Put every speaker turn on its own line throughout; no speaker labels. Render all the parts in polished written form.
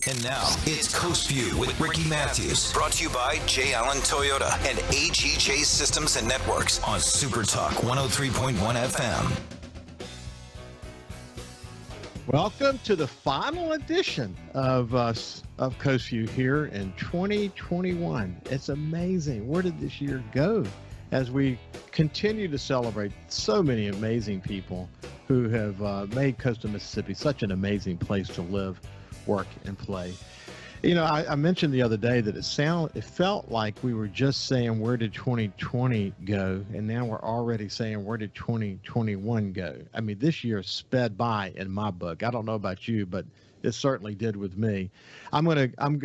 And now, it's Coast Vue with Ricky Matthews. Brought to you by J. Allen Toyota and AGJ Systems and Networks on SuperTalk 103.1 FM.
Welcome to the final edition of Coast Vue here in 2021. It's amazing. Where did this year go? As we continue to celebrate so many amazing people who have made coastal Mississippi such an amazing place to live, work, and play. You know, I mentioned the other day that it felt like we were just saying, where did 2020 go? And now we're already saying, where did 2021 go? I mean, this year sped by in my book. I don't know about you, but it certainly did with me.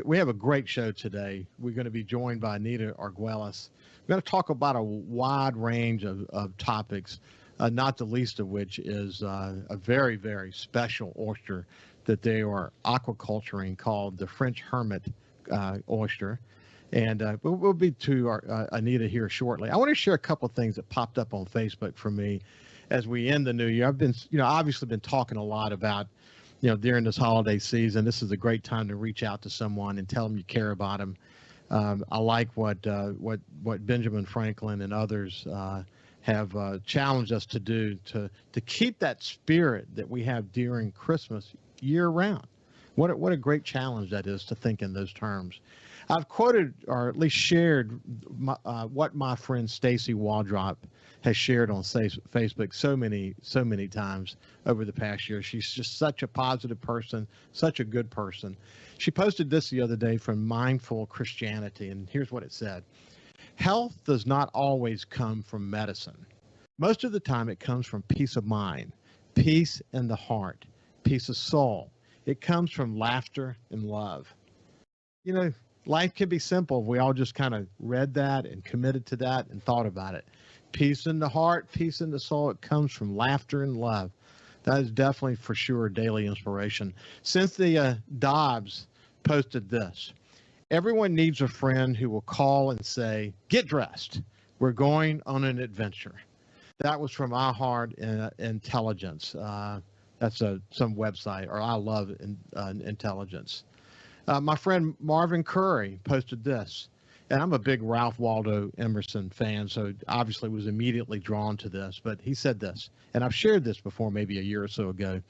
We have a great show today. We're going to be joined by Anita Arguelles. We're going to talk about a wide range of topics, not the least of which is a very, very special oyster that they are aquaculturing called the French Hermit oyster. And we'll be to our, Anita here shortly. I want to share a couple of things that popped up on Facebook for me as we end the new year. I've been, obviously been talking a lot about, during this holiday season, this is a great time to reach out to someone and tell them you care about them. I like what Benjamin Franklin and others have challenged us to do to keep that spirit that we have during Christmas year round. What a great challenge that is to think in those terms. I've quoted or at least shared what my friend Stacy Waldrop has shared on Facebook so many times over the past year. She's just such a positive person, such a good person. She posted this the other day from Mindful Christianity, and here's what it said. Health does not always come from medicine. Most of the time it comes from peace of mind, peace in the heart, peace of soul. It comes from laughter and love. Life can be simple if we all just kind of read that and committed to that and thought about it. Peace in the heart, peace in the soul. It comes from laughter and love. That is definitely for sure daily inspiration. Cynthia Dobbs posted this. Everyone needs a friend who will call and say, get dressed. We're going on an adventure. That was from I Heart Intelligence. That's some website, or I Love Intelligence. My friend Marvin Curry posted this, and I'm a big Ralph Waldo Emerson fan, so obviously was immediately drawn to this, but he said this, and I've shared this before maybe a year or so ago.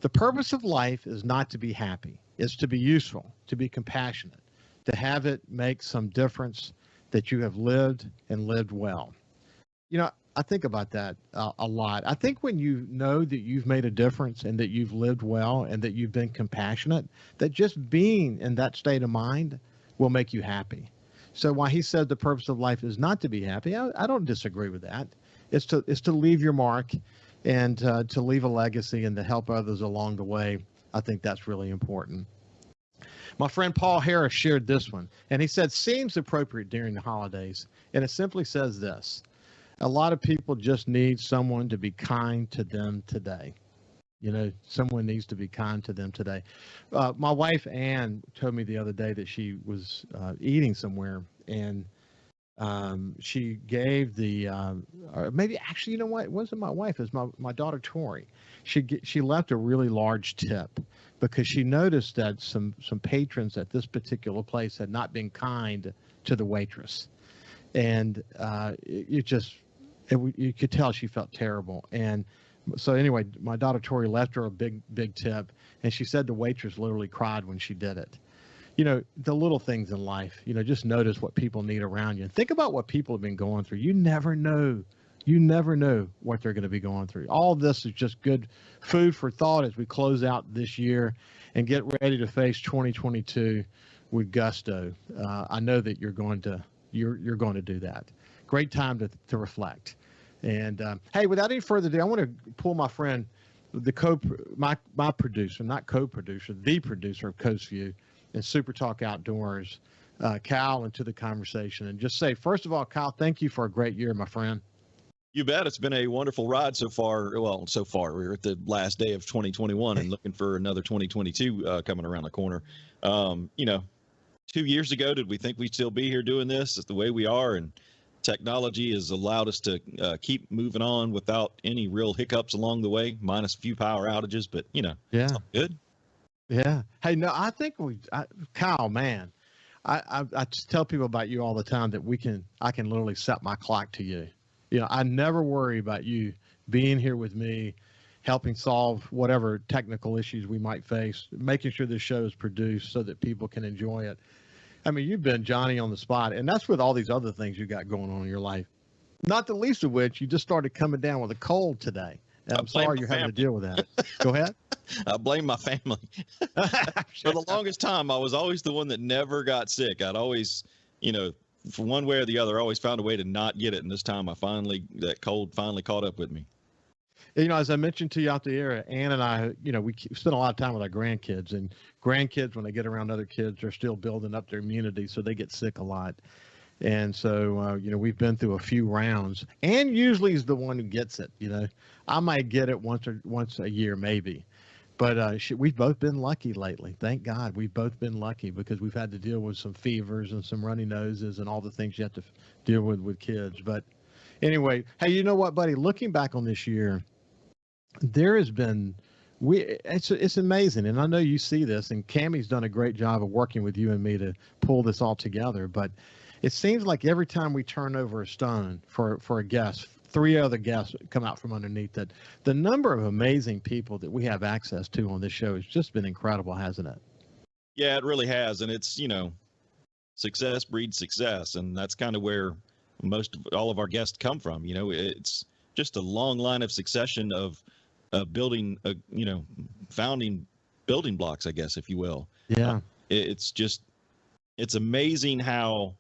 The purpose of life is not to be happy. It's to be useful, to be compassionate, to have it make some difference that you have lived and lived well. I think about that a lot. I think when you know that you've made a difference and that you've lived well and that you've been compassionate, that just being in that state of mind will make you happy. So while he said the purpose of life is not to be happy, I don't disagree with that. It's to leave your mark and to leave a legacy and to help others along the way. I think that's really important. My friend Paul Harris shared this one, and he said, seems appropriate during the holidays. And it simply says this. A lot of people just need someone to be kind to them today. Someone needs to be kind to them today. My wife, Ann, told me the other day that she was eating somewhere, and she gave or maybe actually, you know what? It wasn't my wife. It was my daughter, Tori. She left a really large tip because she noticed that some patrons at this particular place had not been kind to the waitress. And you could tell she felt terrible. And so anyway, my daughter Tori left her a big tip, and she said the waitress literally cried when she did it. The little things in life, just notice what people need around you. And think about what people have been going through. You never know what they're going to be going through. All of this is just good food for thought as we close out this year and get ready to face 2022 with gusto. I know that you're going to do that. Great time to reflect. And hey, without any further ado, I want to pull my friend, my producer, not co-producer, the producer of Coast Vue and SuperTalk Outdoors, Kyle, into the conversation and just say, first of all, Kyle, thank you for a great year, my friend.
You bet. It's been a wonderful ride so far. Well, so far we're at the last day of 2021 and looking for another 2022 coming around the corner. 2 years ago, did we think we'd still be here doing this? It's the way we are, and technology has allowed us to keep moving on without any real hiccups along the way, minus a few power outages. But it's all good.
Yeah. Hey, no, I think Kyle, man, I just tell people about you all the time that I can literally set my clock to you. You know, I never worry about you being here with me, helping solve whatever technical issues we might face, making sure the show is produced so that people can enjoy it. I mean, you've been Johnny on the spot, and that's with all these other things you got going on in your life. Not the least of which, you just started coming down with a cold today. And I'm sorry you're having to deal with that. Go ahead.
I blame my family. For the longest time, I was always the one that never got sick. I'd always, for one way or the other, I always found a way to not get it. And this time that cold finally caught up with me.
You know, as I mentioned to you out the air, Ann and I, we spend a lot of time with our grandkids, and grandkids, when they get around other kids, are still building up their immunity, so they get sick a lot. And so, we've been through a few rounds, and usually is the one who gets it. I might get it once a year, maybe, but we've both been lucky lately. Thank God, we've both been lucky because we've had to deal with some fevers and some runny noses and all the things you have to deal with kids. But anyway, hey, you know what, buddy? Looking back on this year, there has been it's amazing, and I know you see this, and Cammie's done a great job of working with you and me to pull this all together, but it seems like every time we turn over a stone for a guest, 3 other guests come out from underneath that. The number of amazing people that we have access to on this show has just been incredible, hasn't it?
Yeah, it really has. And it's, success breeds success. And that's kind of where all of our guests come from. It's just a long line of succession of building, founding building blocks, I guess, if you will.
Yeah.
It's amazing how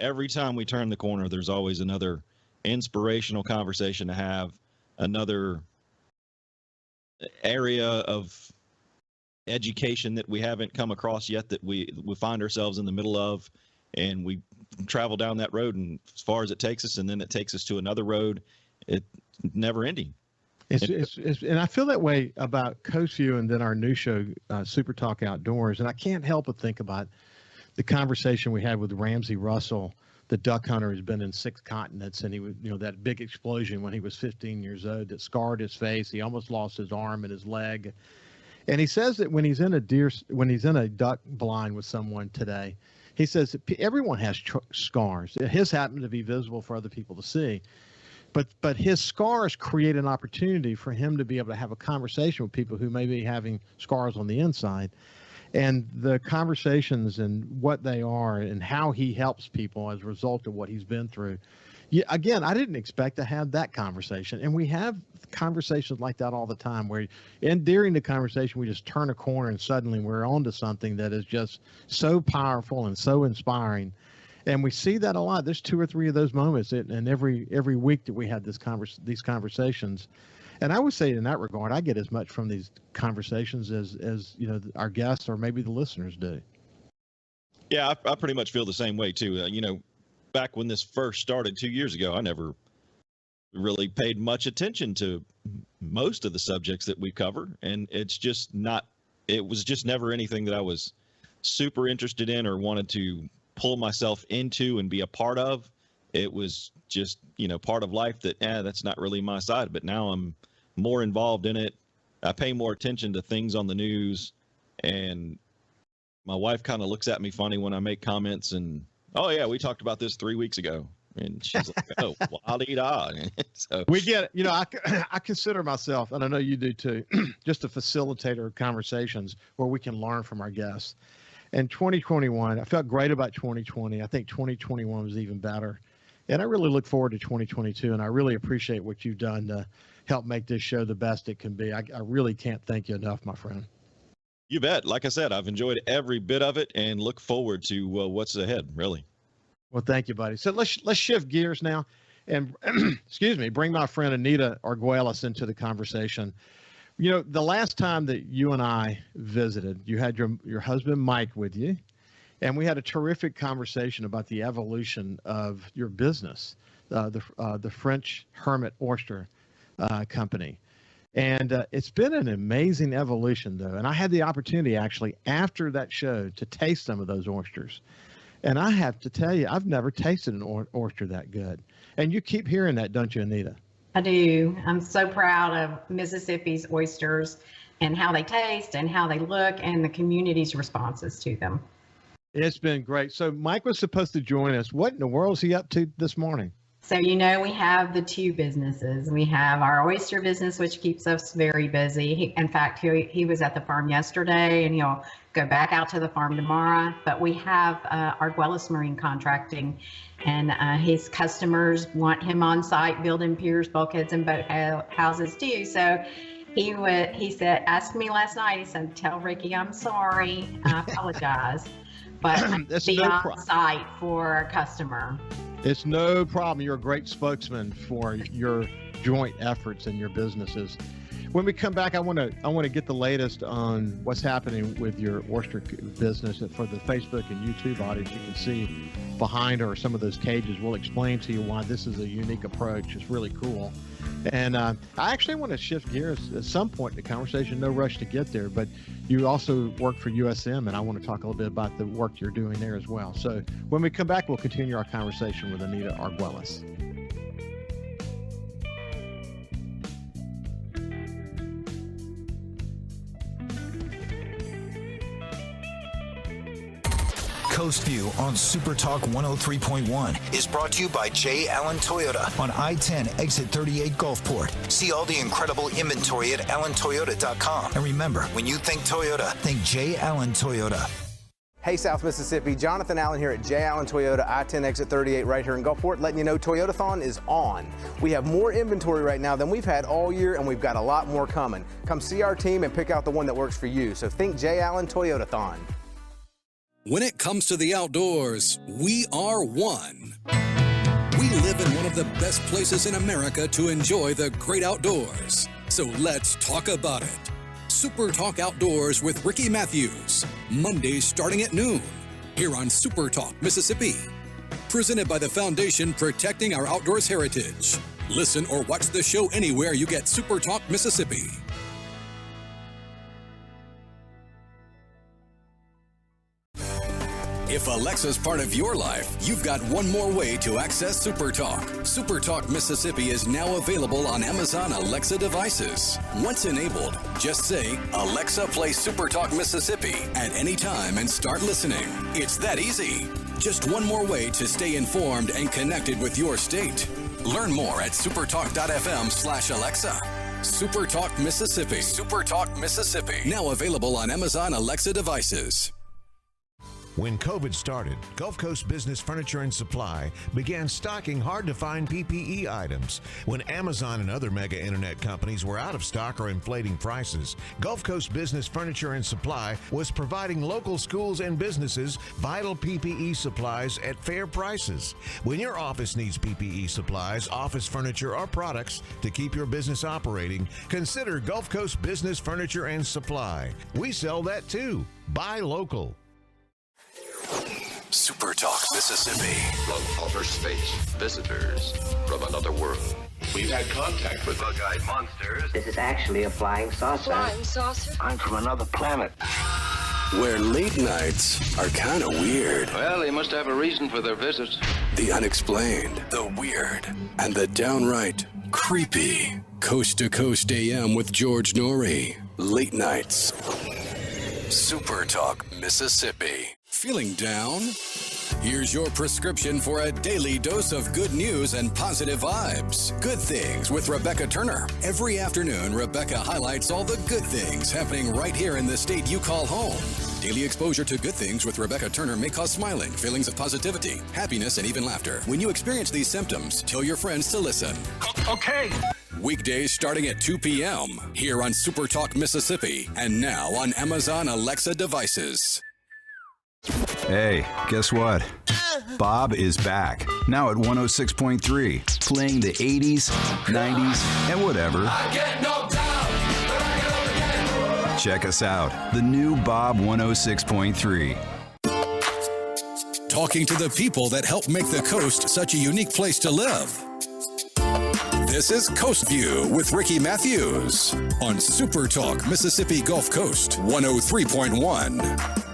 every time we turn the corner, there's always another inspirational conversation to have, another area of education that we haven't come across yet that we find ourselves in the middle of, and we travel down that road, and as far as it takes us, and then it takes us to another road. It's never ending.
And I feel that way about Coast Vue and then our new show, SuperTalk Outdoors. And I can't help but think about the conversation we had with Ramsey Russell, the duck hunter who's been in 6 continents, and he was, that big explosion when he was 15 years old that scarred his face. He almost lost his arm and his leg. And he says that when he's in a duck blind with someone today, he says that everyone has scars. His happen to be visible for other people to see. But his scars create an opportunity for him to be able to have a conversation with people who may be having scars on the inside. And the conversations and what they are and how he helps people as a result of what he's been through. Yeah, again, I didn't expect to have that conversation. And we have conversations like that all the time where during the conversation, we just turn a corner and suddenly we're onto something that is just so powerful and so inspiring. And we see that a lot. There's 2 or 3 of those moments in every week that we have these conversations. And I would say in that regard, I get as much from these conversations as our guests or maybe the listeners do.
Yeah, I pretty much feel the same way too. Back when this first started 2 years ago, I never really paid much attention to most of the subjects that we cover, and it was just never anything that I was super interested in or wanted to pull myself into and be a part of. It was just, part of life that's not really my side, but now I'm more involved in it. I pay more attention to things on the news, and my wife kind of looks at me funny when I make comments and, oh yeah, we talked about this 3 weeks ago. And she's like, oh, la-dee-da. So
we get it. I consider myself, and I know you do too, just a facilitator of conversations where we can learn from our guests. And 2021, I felt great about 2020. I think 2021 was even better. And I really look forward to 2022, and I really appreciate what you've done to help make this show the best it can be. I really can't thank you enough, my friend.
You bet. Like I said, I've enjoyed every bit of it and look forward to what's ahead, really.
Well, thank you, buddy. So let's shift gears now and, bring my friend Anita Arguelles into the conversation. The last time that you and I visited, you had your husband, Mike, with you. And we had a terrific conversation about the evolution of your business, the French Hermit Oyster Company. And it's been an amazing evolution, though. And I had the opportunity, actually, after that show, to taste some of those oysters. And I have to tell you, I've never tasted an oyster that good. And you keep hearing that, don't you, Anita?
I do. I'm so proud of Mississippi's oysters. and how they taste and how they look and the community's responses to them.
It's been great. So Mike was supposed to join us. What in the world is he up to this morning?
So, we have the two businesses. We have our oyster business, which keeps us very busy. In fact, he was at the farm yesterday, and he'll go back out to the farm tomorrow. But we have Arguelles Marine Contracting, and his customers want him on site building piers, bulkheads, and boat houses too. So he asked me last night, he said, "Tell Ricky I'm sorry, I apologize, but I'm be on site for a customer."
It's no problem. You're a great spokesman for your joint efforts and your businesses. When we come back, I want to get the latest on what's happening with your oyster business. For the Facebook and YouTube audience, you can see behind her some of those cages. We'll explain to you why this is a unique approach. It's really cool. And I actually want to shift gears at some point in the conversation. No rush to get there, but you also work for USM, and I want to talk a little bit about the work you're doing there as well. So when we come back, we'll continue our conversation with Anita Arguelles.
Coast View on SuperTalk 103.1 is brought to you by J. Allen Toyota on I-10 exit 38 Gulfport. See all the incredible inventory at allentoyota.com. And remember, when you think Toyota, think J. Allen Toyota.
Hey, South Mississippi, Jonathan Allen here at J. Allen Toyota, I-10 exit 38 right here in Gulfport, letting you know Toyotathon is on. We have more inventory right now than we've had all year, and we've got a lot more coming. Come see our team and pick out the one that works for you. So think J. Allen Toyotathon.
When it comes to the outdoors, we are one. We live in one of the best places in America to enjoy the great outdoors. So let's talk about it. Super Talk Outdoors with Ricky Matthews. Mondays starting at noon. Here on Super Talk, Mississippi. Presented by the Foundation Protecting Our Outdoors Heritage. Listen or watch the show anywhere you get Super Talk, Mississippi. If Alexa's part of your life, you've got one more way to access SuperTalk. SuperTalk Mississippi is now available on Amazon Alexa devices. Once enabled, just say, "Alexa, play SuperTalk Mississippi" at any time and start listening. It's that easy. Just one more way to stay informed and connected with your state. Learn more at supertalk.fm/Alexa. SuperTalk Mississippi. SuperTalk Mississippi. Now available on Amazon Alexa devices.
When COVID started, Gulf Coast Business Furniture and Supply began stocking hard-to-find PPE items. When Amazon and other mega internet companies were out of stock or inflating prices, Gulf Coast Business Furniture and Supply was providing local schools and businesses vital PPE supplies at fair prices. When your office needs PPE supplies, office furniture, or products to keep your business operating, consider Gulf Coast Business Furniture and Supply. We sell that too. Buy local.
Super Talk Mississippi.
From outer space, visitors from another world. We've had contact with bug-eyed monsters.
This is actually a flying saucer.
Flying saucer?
I'm from another planet.
Where late nights are kind of weird.
Well, they must have a reason for their visit.
The unexplained, the weird, and the downright creepy. Coast to Coast AM with George Norrie. Late nights. Super Talk Mississippi. Feeling down? Here's your prescription for a daily dose of good news and positive vibes. Good Things with Rebecca Turner. Every afternoon, Rebecca highlights all the good things happening right here in the state you call home. Daily exposure to Good Things with Rebecca Turner may cause smiling, feelings of positivity, happiness, and even laughter. When you experience these symptoms, tell your friends to listen.
Okay.
Weekdays starting at 2 p.m. here on Super Talk Mississippi and now on Amazon Alexa devices.
Hey, guess what? Bob is back, now at 106.3, playing the 80s, 90s, and whatever.
I get knocked down, but I get up again.
Check us out, the new Bob 106.3.
Talking to the people that help make the coast such a unique place to live. This is Coast View with Ricky Matthews on Super Talk Mississippi Gulf Coast 103.1.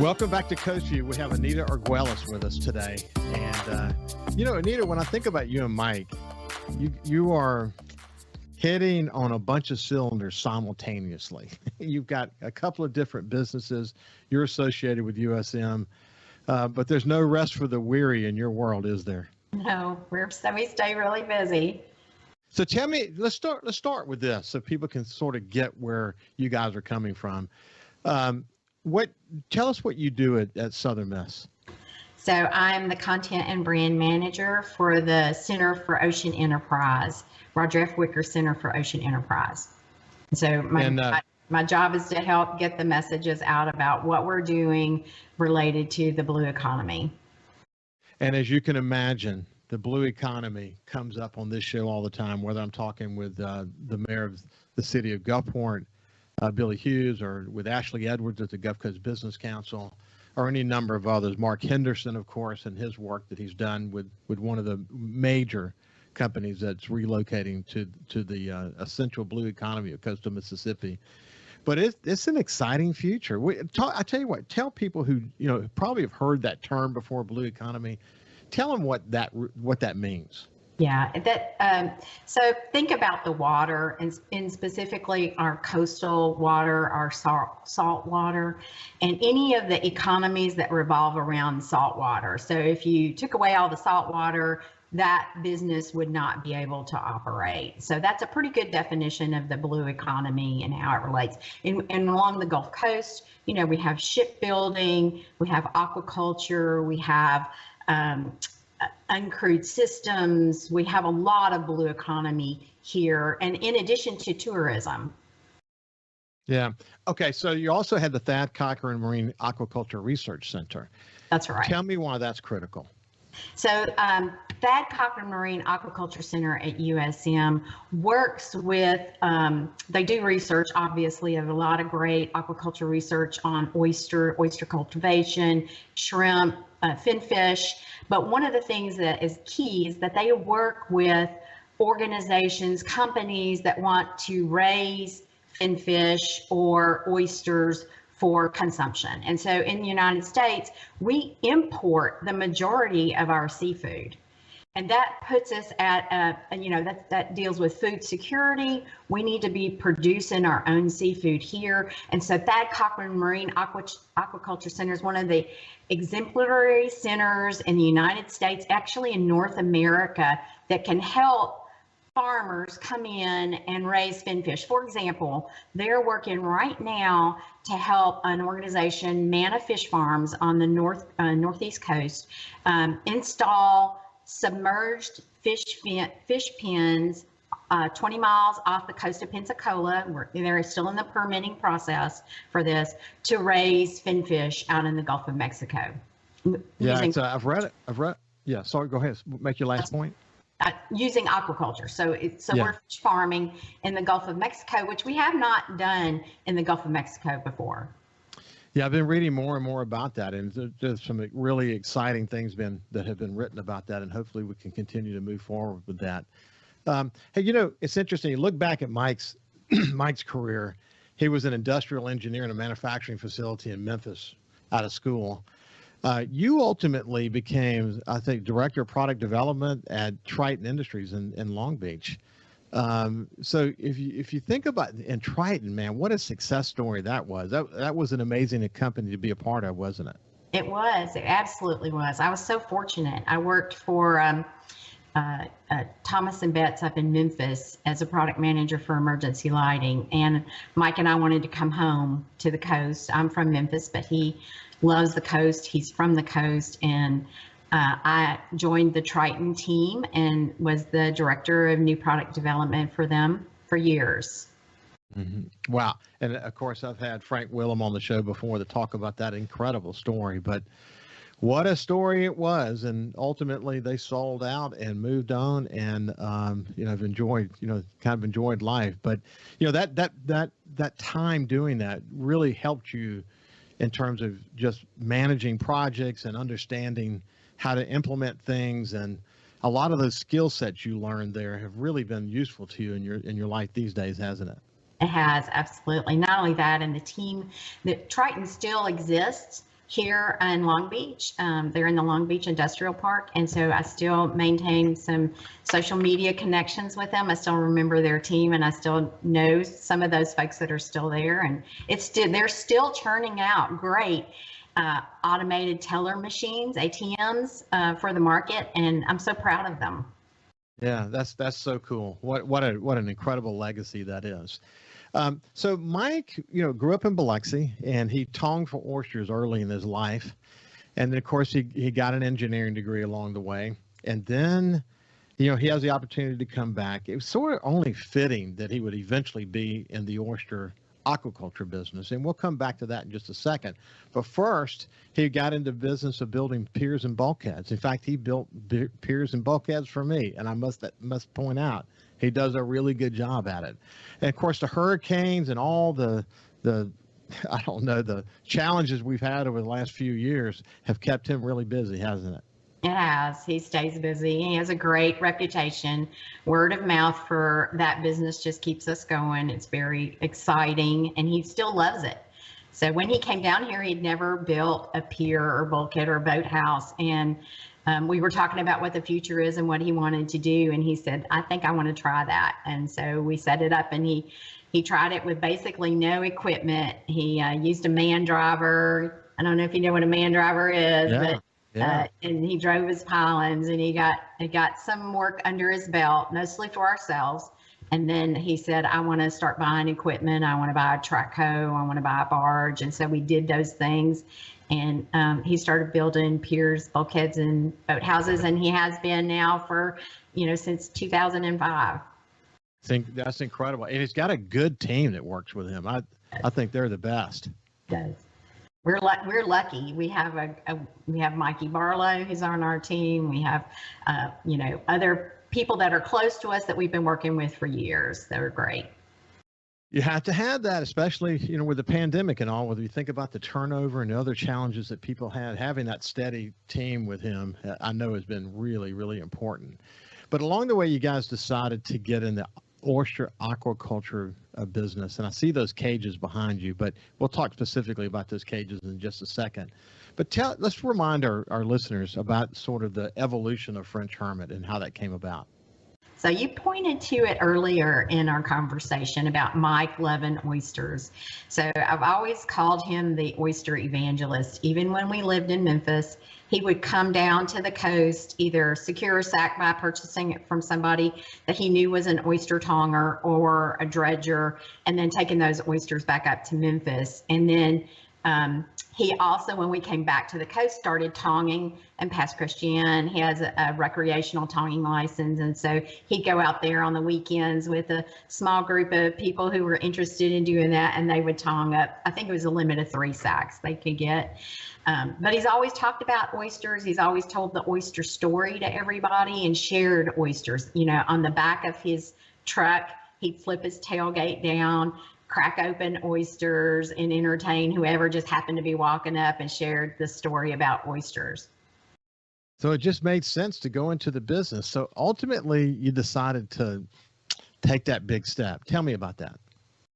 Welcome back to Coast View. We have Anita Arguelles with us today. And, Anita, when I think about you and Mike, you are hitting on a bunch of cylinders simultaneously. You've got a couple of different businesses. You're associated with USM, but there's no rest for the weary in your world, is there?
No, we stay really busy.
So tell me, let's start with this so people can sort of get where you guys are coming from. Tell us what you do at Southern Miss.
So I'm the content and brand manager for the Center for Ocean Enterprise, Roger F. Wicker Center for Ocean Enterprise. So my job is to help get the messages out about what we're doing related to the blue economy. And
as you can imagine, the blue economy comes up on this show all the time, whether I'm talking with the mayor of the city of Gulfport, Billy Hughes, or with Ashley Edwards at the Gulf Coast Business Council, or any number of others. Mark Henderson, of course, and his work that he's done with one of the major companies that's relocating to the essential blue economy of coastal Mississippi. But it's an exciting future. I tell you what, tell people who probably have heard that term before, blue economy. Tell them what that means.
Yeah, so think about the water and specifically our coastal water, our salt water, and any of the economies that revolve around salt water. So if you took away all the salt water, that business would not be able to operate. So that's a pretty good definition of the blue economy and how it relates. And along the Gulf Coast, we have shipbuilding, we have aquaculture, we have uncrewed systems. We have a lot of blue economy here, and in addition to tourism.
Yeah. Okay. So you also had the Thad Cochran Marine Aquaculture Research Center.
That's right.
Tell me why that's critical.
So Thad Cochran Marine Aquaculture Center at USM works with, they do research, obviously, of a lot of great aquaculture research on oyster cultivation, shrimp, finfish. But one of the things that is key is that they work with organizations, companies that want to raise finfish or oysters for consumption. And so in the United States, we import the majority of our seafood. And that puts us at, that deals with food security. We need to be producing our own seafood here. And so Thad Cochran Marine Aquaculture Center is one of the exemplary centers in the United States, actually in North America, that can help farmers come in and raise finfish. For example, they're working right now to help an organization, Manna Fish Farms, on the northeast coast, install submerged fish pens 20 miles off the coast of Pensacola. They're still in the permitting process for this, to raise finfish out in the Gulf of Mexico.
Yeah, I've read it. Yeah, sorry, go ahead. Make your last point.
Using aquaculture. So we're fish farming in the Gulf of Mexico, which we have not done in the Gulf of Mexico before.
Yeah, I've been reading more and more about that, and there's some really exciting things that have been written about that, and hopefully we can continue to move forward with that. Hey, it's interesting. You look back at Mike's career. He was an industrial engineer in a manufacturing facility in Memphis out of school. You ultimately became, I think, director of product development at Triton Industries in Long Beach. So if you think about in Triton, man, what a success story that was. That was an amazing company to be a part of, wasn't it?
It was. It absolutely was. I was so fortunate. I worked for Thomas and Betts up in Memphis as a product manager for emergency lighting. And Mike and I wanted to come home to the coast. I'm from Memphis, but he loves the coast. He's from the coast. And I joined the Triton team and was the director of new product development for them for years.
Mm-hmm. Wow. And of course, I've had Frank Willem on the show before to talk about that incredible story, but what a story it was. And ultimately they sold out and moved on, and, have enjoyed, kind of enjoyed life. But, that time doing that really helped you in terms of just managing projects and understanding how to implement things, and a lot of those skill sets you learned there have really been useful to you in your life these days, hasn't it?
It has, absolutely. Not only that, and the team, that Triton still exists here in Long Beach. They're in the Long Beach Industrial Park. And so I still maintain some social media connections with them. I still remember their team, and I still know some of those folks that are still there. And they're still churning out great automated teller machines, ATMs, for the market. And I'm so proud of them.
Yeah, that's so cool. What an incredible legacy that is. So Mike, grew up in Biloxi, and he tonged for oysters early in his life. And then, of course, he got an engineering degree along the way. And then, he has the opportunity to come back. It was sort of only fitting that he would eventually be in the oyster aquaculture business. And we'll come back to that in just a second. But first, he got into business of building piers and bulkheads. In fact, he built piers and bulkheads for me. And I must point out, he does a really good job at it. And of course, the hurricanes and all the challenges we've had over the last few years have kept him really busy, hasn't it?
It has. He stays busy. He has a great reputation. Word of mouth for that business just keeps us going. It's very exciting, and he still loves it. So when he came down here, he'd never built a pier or bulkhead or a boathouse. And we were talking about what the future is and what he wanted to do. And he said, I think I want to try that. And so we set it up, and he tried it with basically no equipment. He used a man driver. I don't know if you know what a man driver is, but and he drove his pilings, and he got some work under his belt, mostly for ourselves. And then he said, I want to start buying equipment. I want to buy a track hoe. I want to buy a barge. And so we did those things. And he started building piers, bulkheads, and boathouses. And he has been now for, since 2005.
I think that's incredible. And he's got a good team that works with him. I think they're the best.
He does. We're lucky. We have we have Mikey Barlow, who's on our team. We have, other people that are close to us that we've been working with for years. They're great.
You have to have that, especially, with the pandemic and all, whether you think about the turnover and the other challenges that people had, having that steady team with him, I know has been really, really important. But along the way, you guys decided to get in the oyster aquaculture business. And I see those cages behind you, but we'll talk specifically about those cages in just a second. But let's remind our listeners about sort of the evolution of French Hermit and how that came about.
So you pointed to it earlier in our conversation about Mike loving oysters. So I've always called him the oyster evangelist. Even when we lived in Memphis, he would come down to the coast, either secure a sack by purchasing it from somebody that he knew was an oyster tonger or a dredger, and then taking those oysters back up to Memphis. And then he also, when we came back to the coast, started tonging in Pass Christian. He has a recreational tonging license. And so he'd go out there on the weekends with a small group of people who were interested in doing that. And they would tong up, I think it was a limit of 3 sacks they could get. But he's always talked about oysters. He's always told the oyster story to everybody and shared oysters. On the back of his truck, he'd flip his tailgate down, crack open oysters, and entertain whoever just happened to be walking up, and shared the story about oysters.
So it just made sense to go into the business. So ultimately, you decided to take that big step. Tell me about that.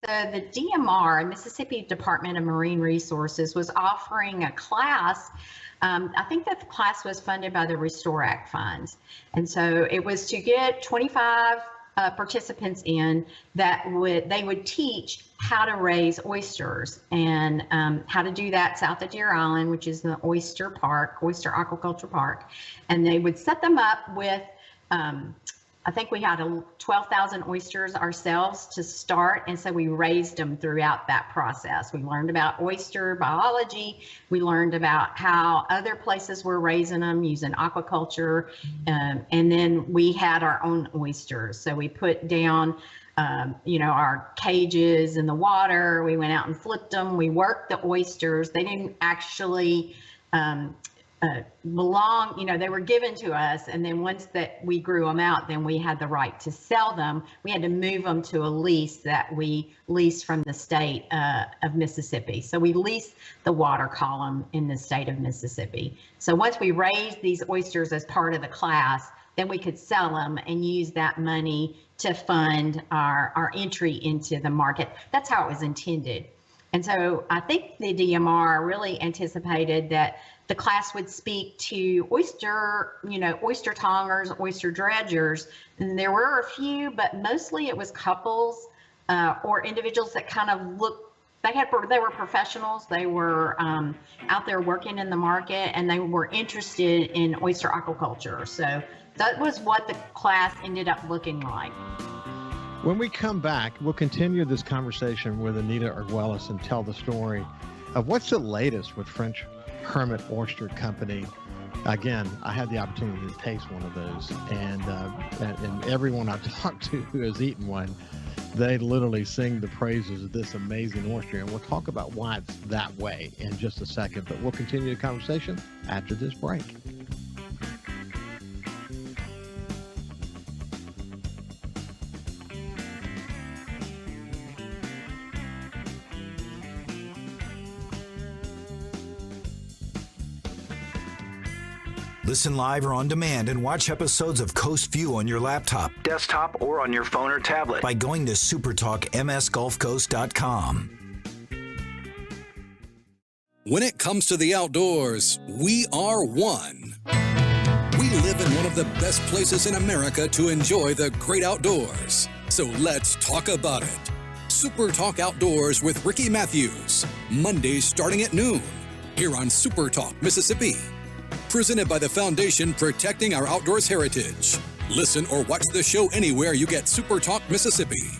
So the DMR, Mississippi Department of Marine Resources, was offering a class. I think that the class was funded by the Restore Act funds. And so it was to get 25 participants in that they would teach how to raise oysters and how to do that south of Deer Island, which is the oyster aquaculture park. And they would set them up with, I think we had 12,000 oysters ourselves to start. And so we raised them throughout that process. We learned about oyster biology. We learned about how other places were raising them using aquaculture. And then we had our own oysters. So we put down, our cages in the water. We went out and flipped them. We worked the oysters. They didn't actually belong, they were given to us. And then once that we grew them out, then we had the right to sell them. We had to move them to a lease that we leased from the state of Mississippi. So we leased the water column in the state of Mississippi. So once we raised these oysters as part of the class, then we could sell them and use that money to fund our entry into the market. That's how it was intended. And so I think the DMR really anticipated that the class would speak to oyster tongers, oyster dredgers. And there were a few, but mostly it was couples or individuals that kind of they were professionals. They were out there working in the market, and they were interested in oyster aquaculture. So that was what the class ended up looking like.
When we come back, we'll continue this conversation with Anita Arguelles and tell the story of what's the latest with French Hermit Oyster Company. Again, I had the opportunity to taste one of those, and everyone I've talked to who has eaten one, they literally sing the praises of this amazing oyster, and we'll talk about why it's that way in just a second, but we'll continue the conversation after this break.
Listen live or on demand and watch episodes of Coast Vue on your laptop, desktop, or on your phone or tablet by going to SuperTalkMSGulfCoast.com.
When it comes to the outdoors, we are one. We live in one of the best places in America to enjoy the great outdoors. So let's talk about it. Super Talk Outdoors with Ricky Matthews. Mondays starting at noon. Here on Super Talk Mississippi. Presented by the Foundation Protecting Our Outdoors Heritage. Listen or watch the show anywhere you get Super Talk Mississippi.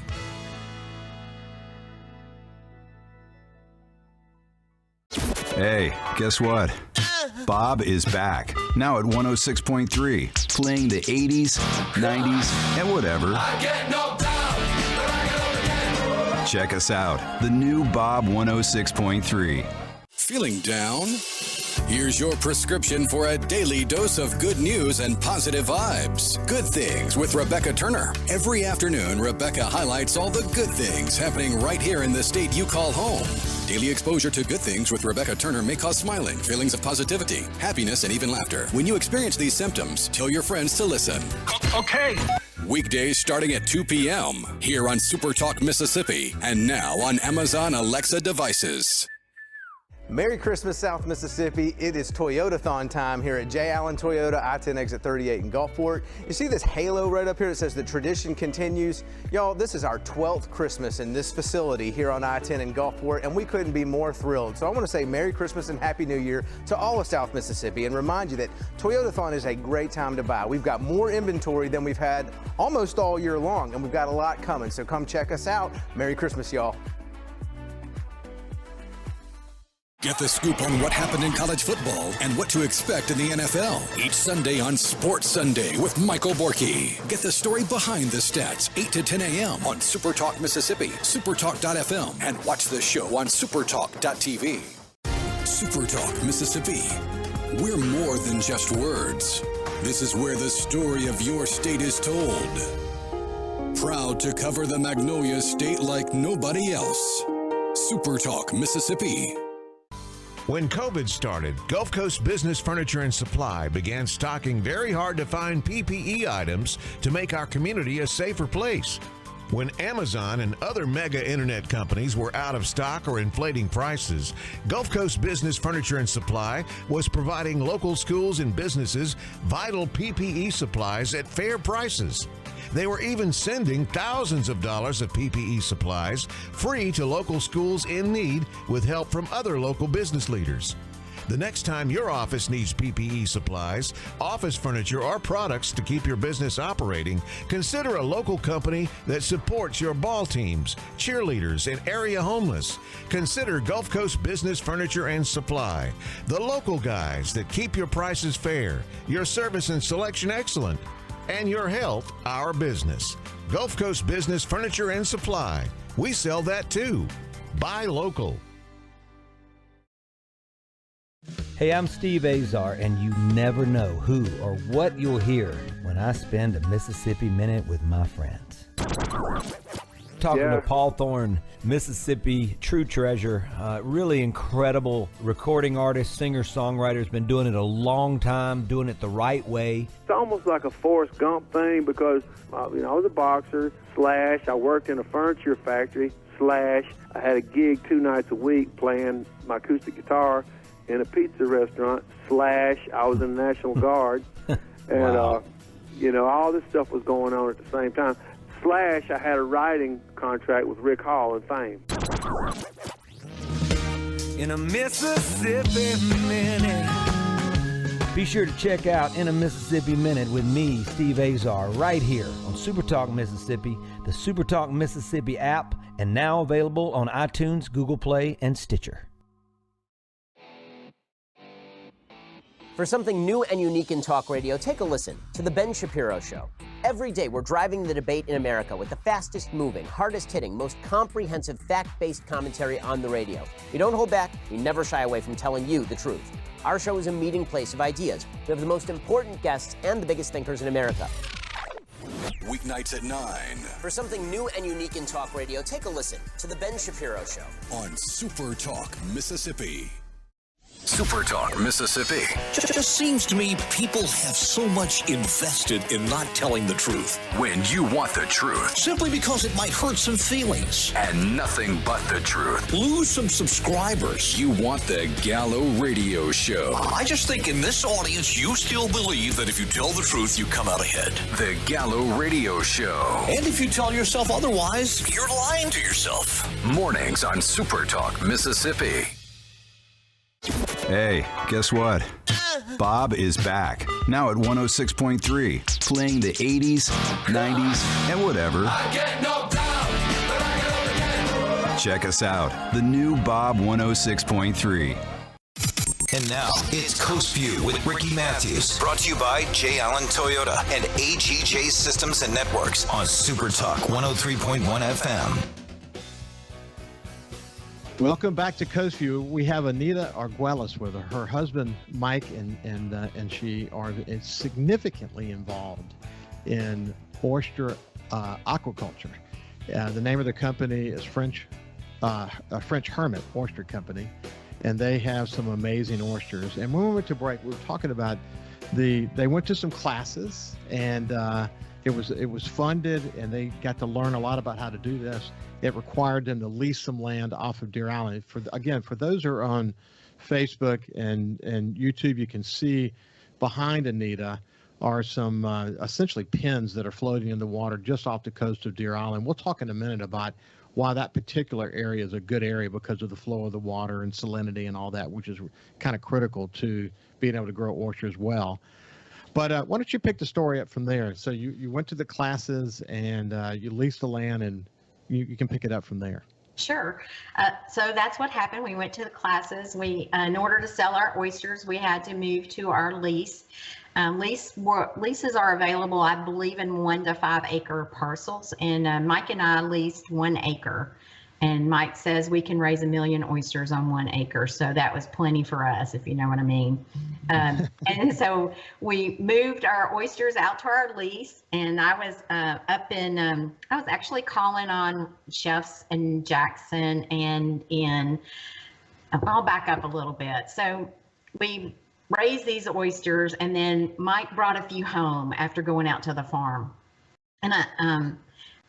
Hey, guess what? Bob is back. Now at 106.3, playing the 80s, 90s, and whatever.
I get knocked down, but I get up again.
Check us out. The new Bob 106.3.
Feeling down? Here's your prescription for a daily dose of good news and positive vibes. Good Things with Rebecca Turner. Every afternoon, Rebecca highlights all the good things happening right here in the state you call home. Daily exposure to Good Things with Rebecca Turner may cause smiling, feelings of positivity, happiness, and even laughter. When you experience these symptoms, tell your friends to listen.
Okay.
Weekdays starting at 2 p.m. here on Super Talk Mississippi and now on Amazon Alexa devices.
Merry Christmas, South Mississippi. It is Toyotathon time here at J. Allen Toyota, I-10 exit 38 in Gulfport. You see this halo right up here that says the tradition continues? Y'all, this is our 12th Christmas in this facility here on I-10 in Gulfport, and we couldn't be more thrilled. So I want to say Merry Christmas and Happy New Year to all of South Mississippi and remind you that Toyotathon is a great time to buy. We've got more inventory than we've had almost all year long, and we've got a lot coming. So come check us out. Merry Christmas, y'all.
Get the scoop on what happened in college football and what to expect in the NFL. Each Sunday on Sports Sunday with Michael Borky. Get the story behind the stats, 8 to 10 a.m. on Super Talk Mississippi, supertalk.fm, and watch the show on supertalk.tv. Super Talk Mississippi. We're more than just words. This is where the story of your state is told. Proud to cover the Magnolia State like nobody else. Super Talk Mississippi.
When COVID started, Gulf Coast Business Furniture and Supply began stocking very hard to find PPE items to make our community a safer place. When Amazon and other mega internet companies were out of stock or inflating prices, Gulf Coast Business Furniture and Supply was providing local schools and businesses vital PPE supplies at fair prices. They were even sending thousands of dollars of PPE supplies free to local schools in need with help from other local business leaders. The next time your office needs PPE supplies, office furniture, or products to keep your business operating, consider a local company that supports your ball teams, cheerleaders, and area homeless. Consider Gulf Coast Business Furniture and Supply, the local guys that keep your prices fair, your service and selection excellent, and your health, our business. Gulf Coast Business Furniture and Supply. We sell that too. Buy local.
Hey, I'm Steve Azar, and you never know who or what you'll hear when I spend a Mississippi Minute with my friends. Talking to Paul Thorne, Mississippi true treasure, really incredible recording artist, singer, songwriter. Has been doing it a long time, doing it the right way.
It's almost like a Forrest Gump thing because, I was a boxer, / I worked in a furniture factory, / I had a gig 2 nights a week playing my acoustic guitar in a pizza restaurant, / I was in the National Guard. And,
wow.
All this stuff was going on at the same time. / I had a writing contract with Rick Hall and Fame.
In a Mississippi Minute. Be sure to check out In a Mississippi Minute with me, Steve Azar, right here on SuperTalk Mississippi, the SuperTalk Mississippi app, and now available on iTunes, Google Play, and Stitcher.
For something new and unique in talk radio, take a listen to The Ben Shapiro Show. Every day, we're driving the debate in America with the fastest moving, hardest hitting, most comprehensive, fact-based commentary on the radio. We don't hold back. We never shy away from telling you the truth. Our show is a meeting place of ideas. We have the most important guests and the biggest thinkers in America.
Weeknights at 9.
For something new and unique in talk radio, take a listen to The Ben Shapiro Show.
On Super Talk, Mississippi. Super Talk, Mississippi.
Just seems to me people have so much invested in not telling the truth.
When you want the truth.
Simply because it might hurt some feelings.
And nothing but the truth.
Lose some subscribers.
You want the Gallo Radio Show.
I just think in this audience, you still believe that if you tell the truth, you come out ahead.
The Gallo Radio Show.
And if you tell yourself otherwise, you're lying to yourself.
Mornings on Super Talk, Mississippi.
Hey, guess what? Bob is back, now at 106.3, playing the 80s, 90s, and whatever.
I get knocked down, but I get up again.
Check us out, the new Bob 106.3.
And now, it's Coast View with Ricky Matthews. Brought to you by J. Allen Toyota and AGJ Systems and Networks on Super Talk 103.1 FM.
Welcome back to Coast View. We have Anita Arguelles with her. Her husband, Mike, and she are significantly involved in oyster aquaculture. The name of the company is French Hermit Oyster Company, and they have some amazing oysters. And when we went to break, we were talking about they went to some classes, and it was funded, and they got to learn a lot about how to do this. It required them to lease some land off of Deer Island. For those who are on Facebook and YouTube, you can see behind Anita are some essentially pins that are floating in the water just off the coast of Deer Island. We'll talk in a minute about why that particular area is a good area because of the flow of the water and salinity and all that, which is kind of critical to being able to grow oysters well. But why don't you pick the story up from there? So you went to the classes and you leased the land, and you can pick it up from there.
Sure. So that's what happened. We went to the classes. In order to sell our oysters, we had to move to our lease. Leases are available, I believe, in 1 to 5 acre parcels. And Mike and I leased 1 acre. And Mike says we can raise 1 million oysters on 1 acre. So that was plenty for us, if you know what I mean. And so we moved our oysters out to our lease. And I was I was actually calling on chefs in Jackson and I'll back up a little bit. So we raised these oysters, and then Mike brought a few home after going out to the farm. And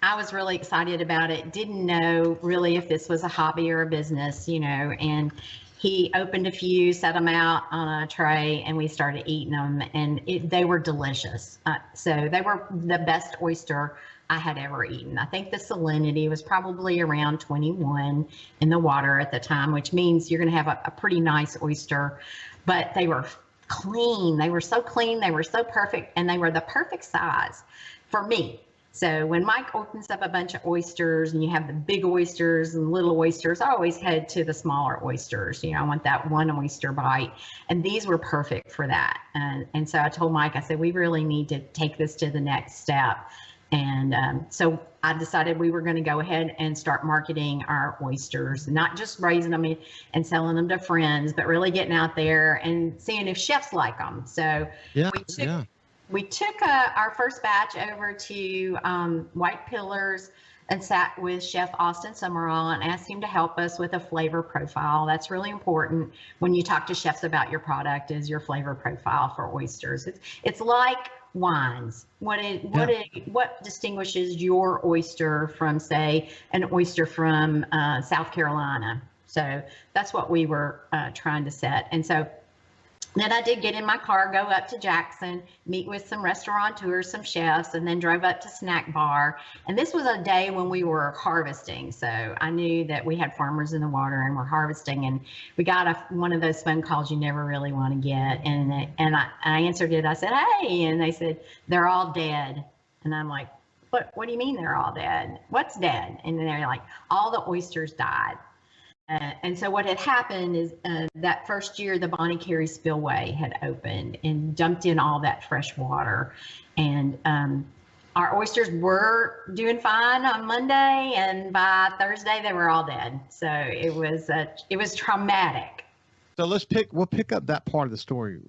I was really excited about it. Didn't know really if this was a hobby or a business, and he opened a few, set them out on a tray, and we started eating them, and they were delicious. So they were the best oyster I had ever eaten. I think the salinity was probably around 21 in the water at the time, which means you're going to have a pretty nice oyster, but they were clean. They were so clean. They were so perfect, and they were the perfect size for me. So when Mike opens up a bunch of oysters and you have the big oysters and little oysters, I always head to the smaller oysters. I want that one oyster bite. And these were perfect for that. And so I told Mike, I said, we really need to take this to the next step. And so I decided we were going to go ahead and start marketing our oysters, not just raising them and selling them to friends, but really getting out there and seeing if chefs like them. So we took our first batch over to White Pillars and sat with Chef Austin Summerall and asked him to help us with a flavor profile. That's really important when you talk to chefs about your product, is your flavor profile for oysters. It's like wines. What distinguishes your oyster from, say, an oyster from South Carolina? So that's what we were trying to set. And so then I did get in my car, go up to Jackson, meet with some restaurateurs, some chefs, and then drove up to Snack Bar. And this was a day when we were harvesting. So I knew that we had farmers in the water and we're harvesting. And we got one of those phone calls you never really want to get. And I answered it. I said, hey, and they said, they're all dead. And I'm like, what do you mean they're all dead? What's dead? And they're like, all the oysters died. And so what had happened is that first year, the Bonnie Carey spillway had opened and dumped in all that fresh water. And our oysters were doing fine on Monday, and by Thursday, they were all dead. So it was traumatic.
So we'll pick up that part of the story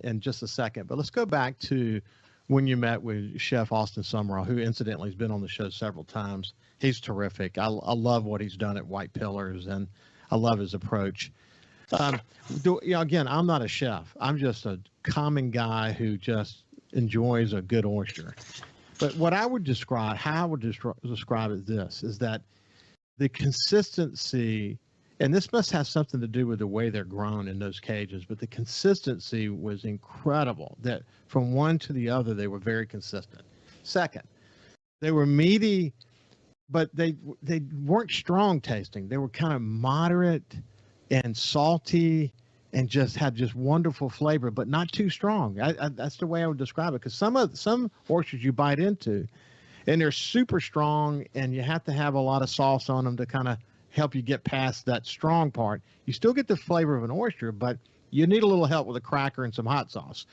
in just a second, but let's go back to when you met with Chef Austin Summerall, who incidentally has been on the show several times. He's terrific. I love what he's done at White Pillars, and I love his approach. Again, I'm not a chef. I'm just a common guy who just enjoys a good oyster. But what I would describe, how I would describe it is that the consistency, and this must have something to do with the way they're grown in those cages, but the consistency was incredible. That from one to the other, they were very consistent. Second, they were meaty, but they weren't strong tasting. They were kind of moderate and salty and just had wonderful flavor, but not too strong. That's the way I would describe it, because some oysters you bite into and they're super strong, and you have to have a lot of sauce on them to kind of help you get past that strong part. You still get the flavor of an oyster, but you need a little help with a cracker and some hot sauce.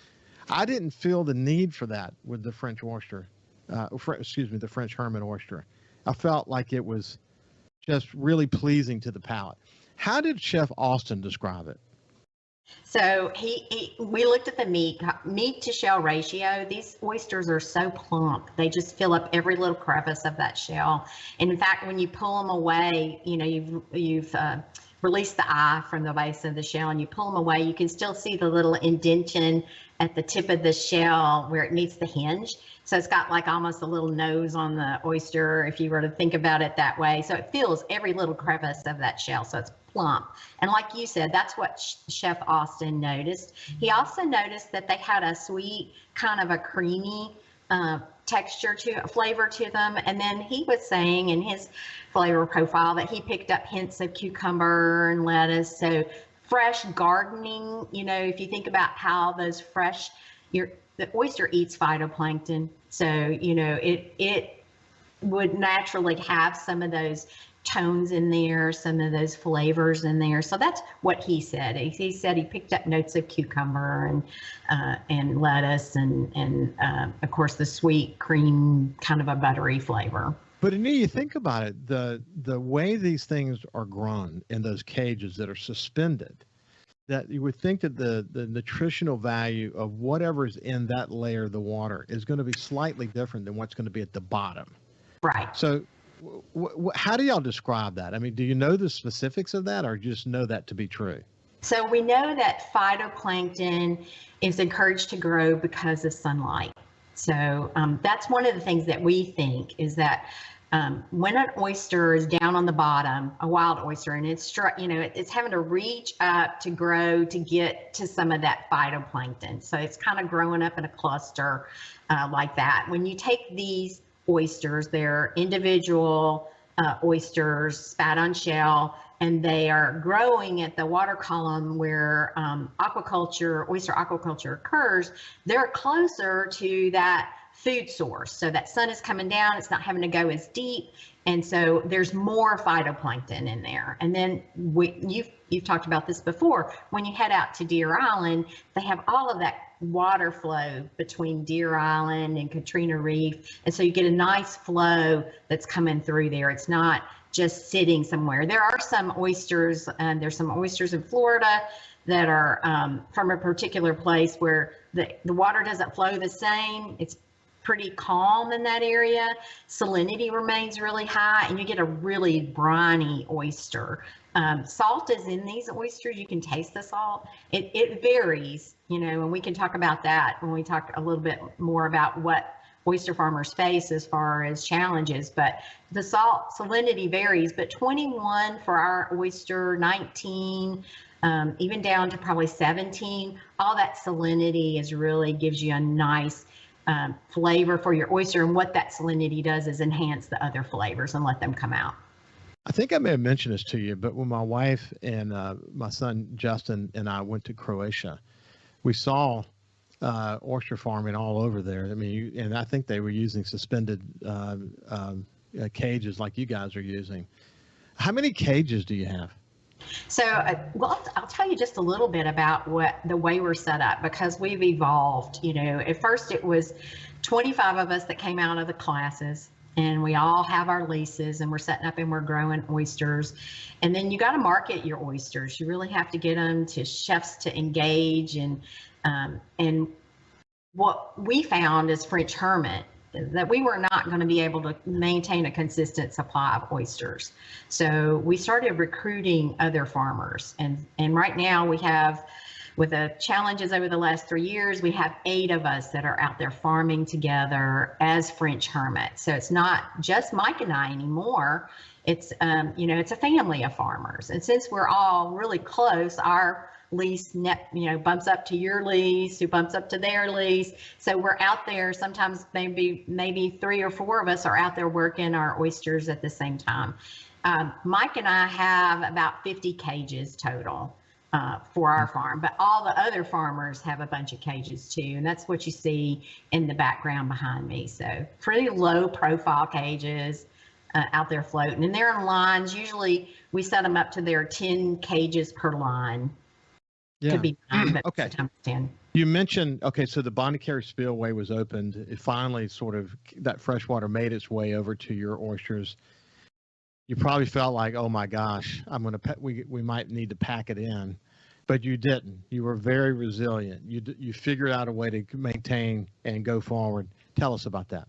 I didn't feel the need for that with the French oyster, the French Hermit oyster. I felt like it was just really pleasing to the palate. How did Chef Austin describe it?
So we looked at the meat to shell ratio. These oysters are so plump. They just fill up every little crevice of that shell. And in fact, when you pull them away, you've released the eye from the base of the shell, and you pull them away, you can still see the little indentation at the tip of the shell where it meets the hinge. So it's got like almost a little nose on the oyster, if you were to think about it that way. So it fills every little crevice of that shell. So it's plump. And like you said, that's what Chef Austin noticed. He also noticed that they had a sweet, kind of a creamy flavor to them. And then he was saying in his flavor profile that he picked up hints of cucumber and lettuce. So fresh gardening, if you think about how those fresh, the oyster eats phytoplankton. So, it would naturally have some of those tones in there, some of those flavors in there. So that's what he said. He said he picked up notes of cucumber and lettuce and of course the sweet cream, kind of a buttery flavor.
But you think about it, the way these things are grown in those cages that are suspended, that you would think that the nutritional value of whatever's in that layer of the water is going to be slightly different than what's going to be at the bottom.
Right.
So how do y'all describe that? I mean, do you know the specifics of that, or just know that to be true?
So we know that phytoplankton is encouraged to grow because of sunlight. So that's one of the things that we think is that when an oyster is down on the bottom, a wild oyster, and it's having to reach up to grow to get to some of that phytoplankton. So it's kind of growing up in a cluster like that. When you take these oysters, they're individual oysters, spat on shell, and they are growing at the water column where oyster aquaculture occurs. They're closer to that food source. So that sun is coming down, it's not having to go as deep. And so there's more phytoplankton in there. And then you've talked about this before. When you head out to Deer Island, they have all of that water flow between Deer Island and Katrina Reef. And so you get a nice flow that's coming through there. It's not just sitting somewhere. There are some oysters, and there's some oysters in Florida that are from a particular place where the water doesn't flow the same. It's pretty calm in that area. Salinity remains really high, and you get a really briny oyster. Salt is in these oysters. You can taste the salt. It varies, and we can talk about that when we talk a little bit more about what oyster farmers face as far as challenges. But the salt salinity varies, but 21 for our oyster, 19, even down to probably 17. All that salinity really gives you a nice flavor for your oyster, and what that salinity does is enhance the other flavors and let them come out.
I think I may have mentioned this to you, but when my wife and my son Justin and I went to Croatia, we saw oyster farming all over there. I mean, and I think they were using suspended cages like you guys are using. How many cages do you have?
So, well, I'll tell you just a little bit about the way we're set up, because we've evolved. At first it was 25 of us that came out of the classes, and we all have our leases, and we're setting up and we're growing oysters. And then you got to market your oysters. You really have to get them to chefs to engage. And what we found is French Hermit, that we were not going to be able to maintain a consistent supply of oysters. So we started recruiting other farmers. And right now we have, with the challenges over the last 3 years, we have 8 of us that are out there farming together as French Hermit. So it's not just Mike and I anymore. It's, it's a family of farmers. And since we're all really close, our lease bumps up to your lease, who bumps up to their lease. So we're out there. Sometimes maybe 3 or 4 of us are out there working our oysters at the same time. Mike and I have about 50 cages total for our farm, but all the other farmers have a bunch of cages too, and that's what you see in the background behind me. So pretty low profile cages out there floating, and they're in lines. Usually we set them up to their 10 cages per line.
Yeah.
Could be 9, but
okay.
sometimes 10.
You mentioned, so the Bonacare spillway was opened. It finally that fresh water made its way over to your oysters. You probably felt like, oh my gosh, we might need to pack it in, but you didn't. You were very resilient. You figured out a way to maintain and go forward. Tell us about that.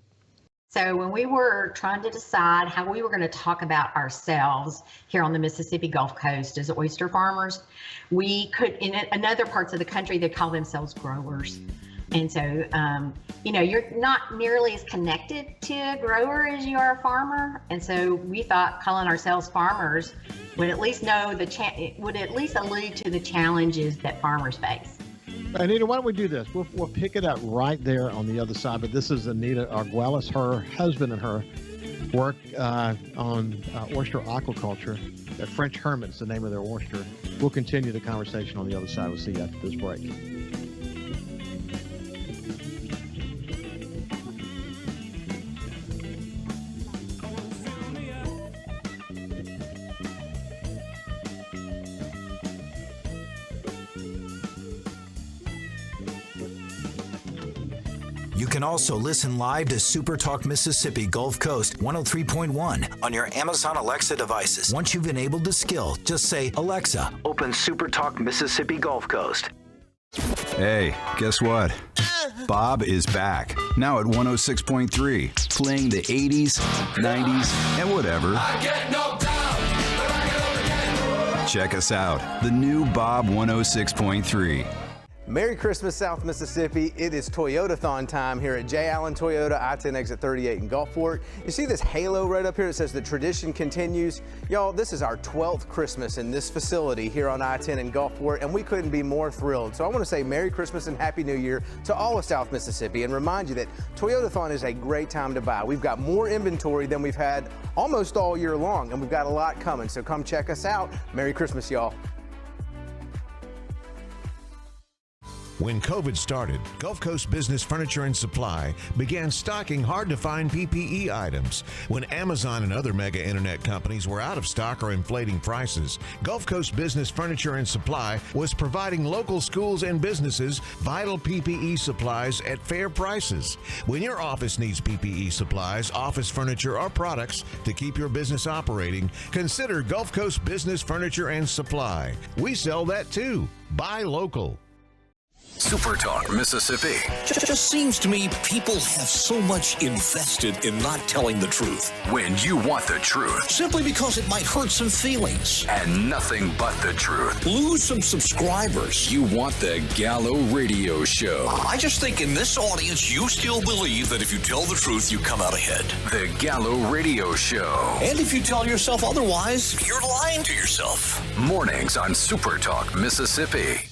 So when we were trying to decide how we were going to talk about ourselves here on the Mississippi Gulf Coast as oyster farmers, we could, in other parts of the country, they call themselves growers. And so, you're not nearly as connected to a grower as you are a farmer. And so we thought calling ourselves farmers would at least allude to the challenges that farmers face.
Anita, why don't we do this? We'll pick it up right there on the other side. But this is Anita Arguelles. Her husband and her work on oyster aquaculture. French Hermit is the name of their oyster. We'll continue the conversation on the other side. We'll see you after this break.
You can also listen live to SuperTalk Mississippi Gulf Coast 103.1 on your Amazon Alexa devices. Once you've enabled the skill, just say, Alexa, open SuperTalk Mississippi Gulf Coast.
Hey, guess what? Bob is back, now at 106.3, playing the 80s, 90s, and whatever.
I get knocked down, but I get up again.
Check us out, the new Bob 106.3.
Merry Christmas, South Mississippi. It is Toyotathon time here at J. Allen Toyota, I-10 exit 38 in Gulfport. You see this halo right up here? It says the tradition continues. Y'all, this is our 12th Christmas in this facility here on I-10 in Gulfport, and we couldn't be more thrilled. So I want to say Merry Christmas and Happy New Year to all of South Mississippi and remind you that Toyotathon is a great time to buy. We've got more inventory than we've had almost all year long, and we've got a lot coming. So come check us out. Merry Christmas, y'all.
When COVID started, Gulf Coast Business Furniture and Supply began stocking hard-to-find PPE items. When Amazon and other mega internet companies were out of stock or inflating prices, Gulf Coast Business Furniture and Supply was providing local schools and businesses vital PPE supplies at fair prices. When your office needs PPE supplies, office furniture, or products to keep your business operating, consider Gulf Coast Business Furniture and Supply. We sell that too. Buy local.
SuperTalk Mississippi.
Just seems to me people have so much invested in not telling the truth.
When you want the truth.
Simply because it might hurt some feelings.
And nothing but the truth.
Lose some subscribers.
You want the Gallo Radio Show.
I just think in this audience, you still believe that if you tell the truth, you come out ahead.
The Gallo Radio Show.
And if you tell yourself otherwise, you're lying to yourself.
Mornings on SuperTalk Mississippi.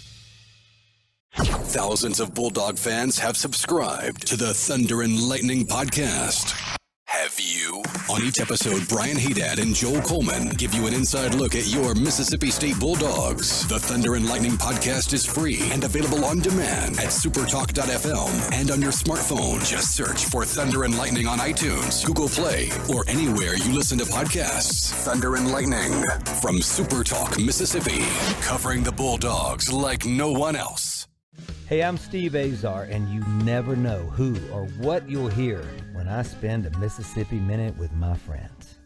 Thousands of Bulldog fans have subscribed to the Thunder and Lightning podcast. Have you? On each episode, Brian Haydad and Joel Coleman give you an inside look at your Mississippi State Bulldogs. The Thunder and Lightning podcast is free and available on demand at supertalk.fm and on your smartphone. Just search for Thunder and Lightning on iTunes, Google Play, or anywhere you listen to podcasts. Thunder and Lightning from SuperTalk Mississippi, covering the Bulldogs like no one else.
Hey, I'm Steve Azar, and you never know who or what you'll hear when I spend a Mississippi Minute with my friends.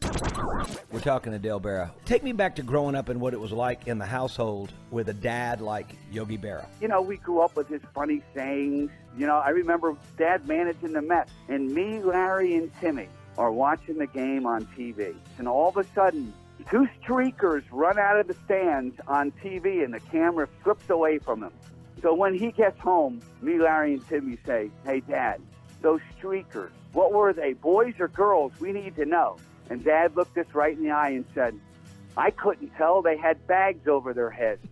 We're talking to Dale Berra. Take me back to growing up and what it was like in the household with a dad like Yogi Berra.
You know, we grew up with his funny sayings. You know, I remember Dad managing the Mets, and me, Larry, and Timmy are watching the game on TV. And all of a sudden, two streakers run out of the stands on TV, and the camera flips away from them. So when he gets home, me, Larry, and Timmy say, "Hey, Dad, those streakers, what were they, boys or girls? We need to know." And Dad looked us right in the eye and said, "I couldn't tell. They had bags over their heads."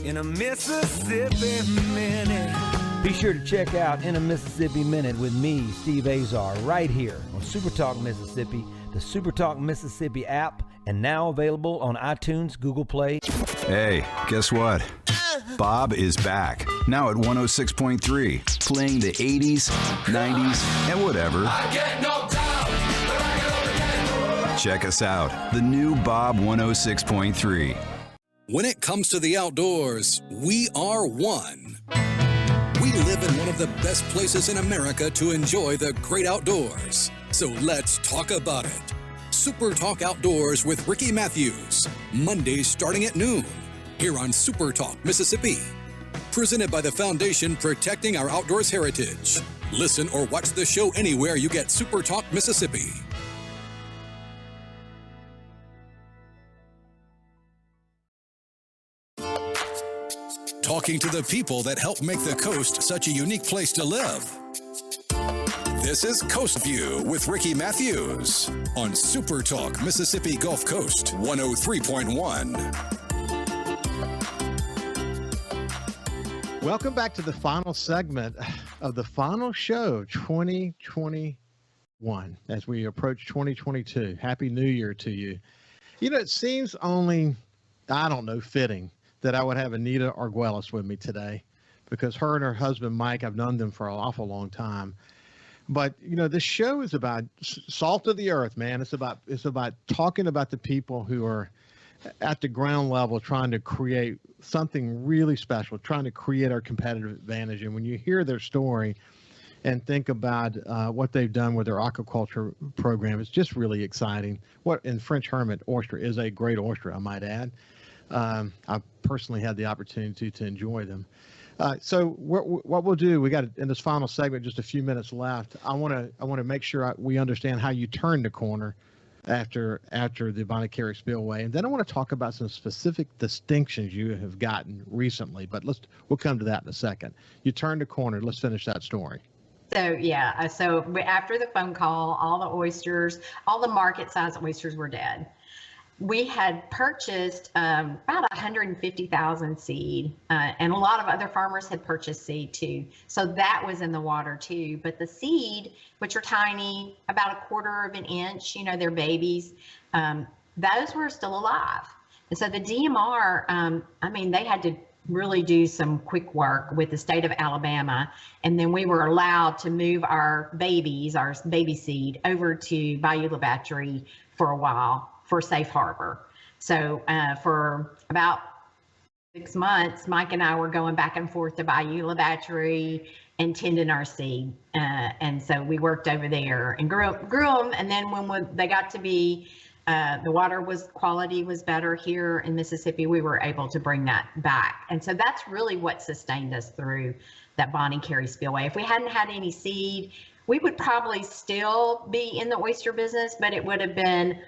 In a Mississippi Minute. Be sure to check out In a Mississippi Minute with me, Steve Azar, right here on SuperTalk Mississippi, the SuperTalk Mississippi app, and now available on iTunes, Google Play.
Hey, guess what? Bob is back, now at 106.3, playing the 80s, 90s, and whatever.
I get knocked down, but I get up again.
Check us out, the new Bob 106.3.
When it comes to the outdoors, we are one. We live in one of the best places in America to enjoy the great outdoors. So let's talk about it. Super Talk Outdoors with Ricky Matthews. Mondays starting at noon. Here on Super Talk Mississippi. Presented by the Foundation Protecting Our Outdoors Heritage. Listen or watch the show anywhere you get Super Talk Mississippi. Talking to the people that help make the coast such a unique place to live. This is Coast Vue with Ricky Matthews on Super Talk Mississippi Gulf Coast 103.1.
Welcome back to the final segment of the final show 2021 as we approach 2022. Happy New Year to you. You know, it seems only, I don't know, fitting that I would have Anita Arguelles with me today because her and her husband, Mike, I've known them for an awful long time. But, you know, this show is about salt of the earth, man. It's about talking about the people who are at the ground level trying to create something really special, trying to create our competitive advantage. And when you hear their story and think about what they've done with their aquaculture program, it's just really exciting. What in French Hermit Oyster is a great oyster, I might add. I personally had the opportunity to enjoy them. So what we'll do, we got in this final segment just a few minutes left. I want to make sure we understand how you turn the corner after the Bonnet Carré spillway, and then I want to talk about some specific distinctions you have gotten recently. But we'll come to that in a second. You turned the corner. Let's finish that story.
So yeah, so after the phone call, all the oysters, all the market size oysters were dead. We had purchased about 150,000 seed, and a lot of other farmers had purchased seed too. So that was in the water too. But the seed, which are tiny, about a quarter of an inch, you know, they're babies, those were still alive. And so the DMR, I mean, they had to really do some quick work with the state of Alabama. And then we were allowed to move our baby seed over to Bayou La Batterie for a while, for safe harbor. So for about 6 months, Mike and I were going back and forth to Bayou La Batterie and tending our seed. And so we worked over there and grew them. And then when they got to be the water quality was better here in Mississippi, we were able to bring that back. And so that's really what sustained us through that Bonnie Carey spillway. If we hadn't had any seed, we would probably still be in the oyster business, but it would have been,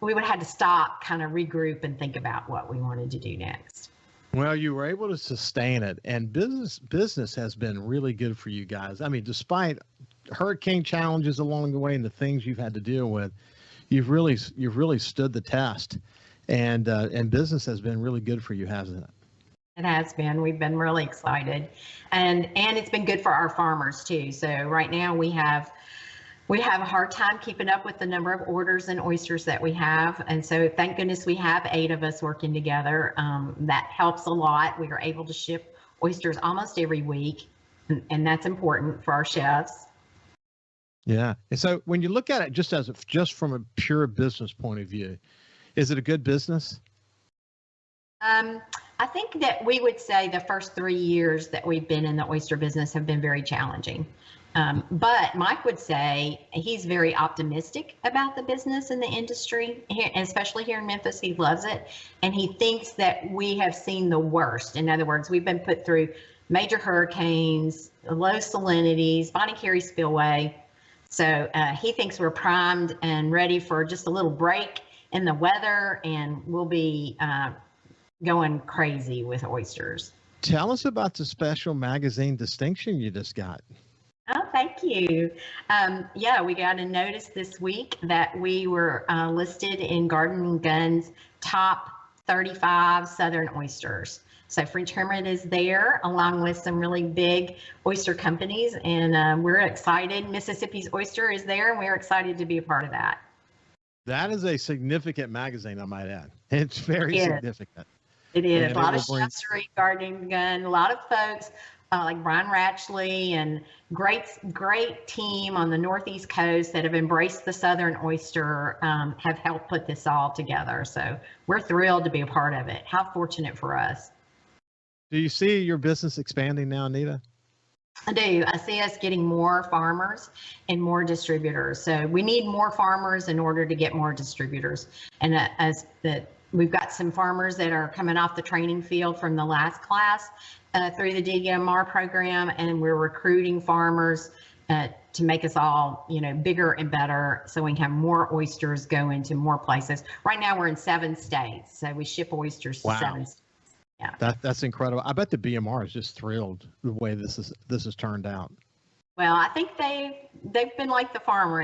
we would have had to stop, kind of regroup and think about what we wanted to do next.
Well, you were able to sustain it, and business has been really good for you guys. I mean, despite hurricane challenges along the way and the things you've had to deal with, you've really stood the test, and business has been really good for you, hasn't it?
It has been. We've been really excited, and it's been good for our farmers too. So right now we have a hard time keeping up with the number of orders and oysters that we have, and so thank goodness we have 8 of us working together. That helps a lot. We are able to ship oysters almost every week, and that's important for our chefs.
Yeah. And so when you look at it just from a pure business point of view, is it a good business?
I think that we would say the first 3 years that we've been in the oyster business have been very challenging. But Mike would say he's very optimistic about the business and the industry, especially here in Memphis. He loves it. And he thinks that we have seen the worst. In other words, we've been put through major hurricanes, low salinities, Bonnie Carey spillway. So he thinks we're primed and ready for just a little break in the weather, and we'll be going crazy with oysters.
Tell us about the special magazine distinction you just got.
Oh, thank you. Yeah, we got a notice this week that we were listed in Garden & Gun's top 35 Southern oysters. So French Hermit is there, along with some really big oyster companies, and we're excited. Mississippi's Oyster is there, and we're excited to be a part of that.
That is a significant magazine, I might add. It's very significant.
It is. And a lot of chefs are Garden & Gun, a lot of folks like Brian Ratchley, and great team on the Northeast coast that have embraced the Southern oyster, have helped put this all together. So we're thrilled to be a part of it. How fortunate for us.
Do you see your business expanding now, Anita?
I do. I see us getting more farmers and more distributors. So we need more farmers in order to get more distributors. And we've got some farmers that are coming off the training field from the last class through the DDMR program, and we're recruiting farmers to make us all, bigger and better, so we can have more oysters go into more places. Right now we're in 7 states, so we ship oysters to 7 states. Yeah.
That's incredible. I bet the BMR is just thrilled the way this has turned out.
Well, I think they've been like the farmer.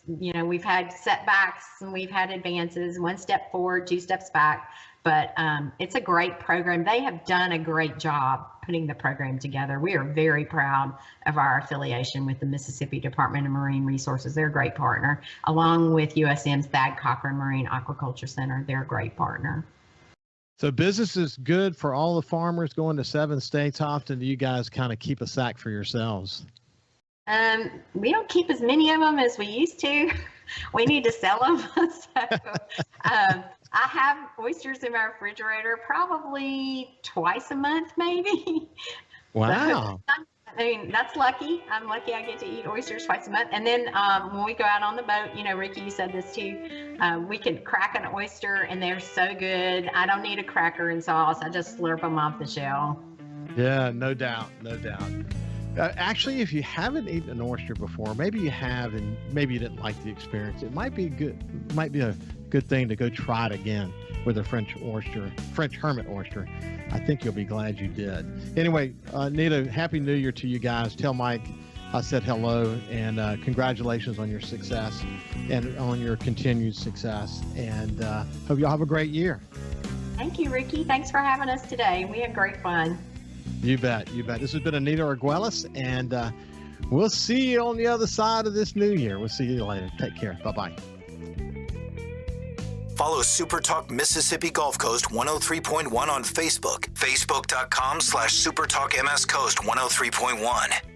We've had setbacks and we've had advances, 1 step forward, 2 steps back, but it's a great program. They have done a great job putting the program together. We are very proud of our affiliation with the Mississippi Department of Marine Resources. They're a great partner, along with USM's Thad Cochran Marine Aquaculture Center. They're a great partner.
So business is good for all the farmers going to 7 states. How often do you guys kind of keep a sack for yourselves?
We don't keep as many of them as we used to. We need to sell them. I have oysters in my refrigerator probably twice a month, maybe.
Wow.
So, I mean, that's lucky. I'm lucky I get to eat oysters twice a month. And then when we go out on the boat, Ricky, you said this too, we can crack an oyster and they're so good. I don't need a cracker and sauce. I just slurp them off the shell.
Yeah, no doubt. Actually, if you haven't eaten an oyster before, maybe you have and maybe you didn't like the experience, it might be a good thing to go try it again with a French Hermit oyster. I think you'll be glad you did. Anyway, Anita, Happy New Year to you guys. Tell Mike I said hello, and congratulations on your success and on your continued success, and hope y'all have a great year.
Thank you, Ricky. Thanks for having us today. We had great fun.
You bet. This has been Anita Arguelles, and we'll see you on the other side of this new year. We'll see you later. Take care. Bye-bye.
Follow SuperTalk Mississippi Gulf Coast 103.1 on Facebook. Facebook.com/SuperTalk MS Coast 103.1.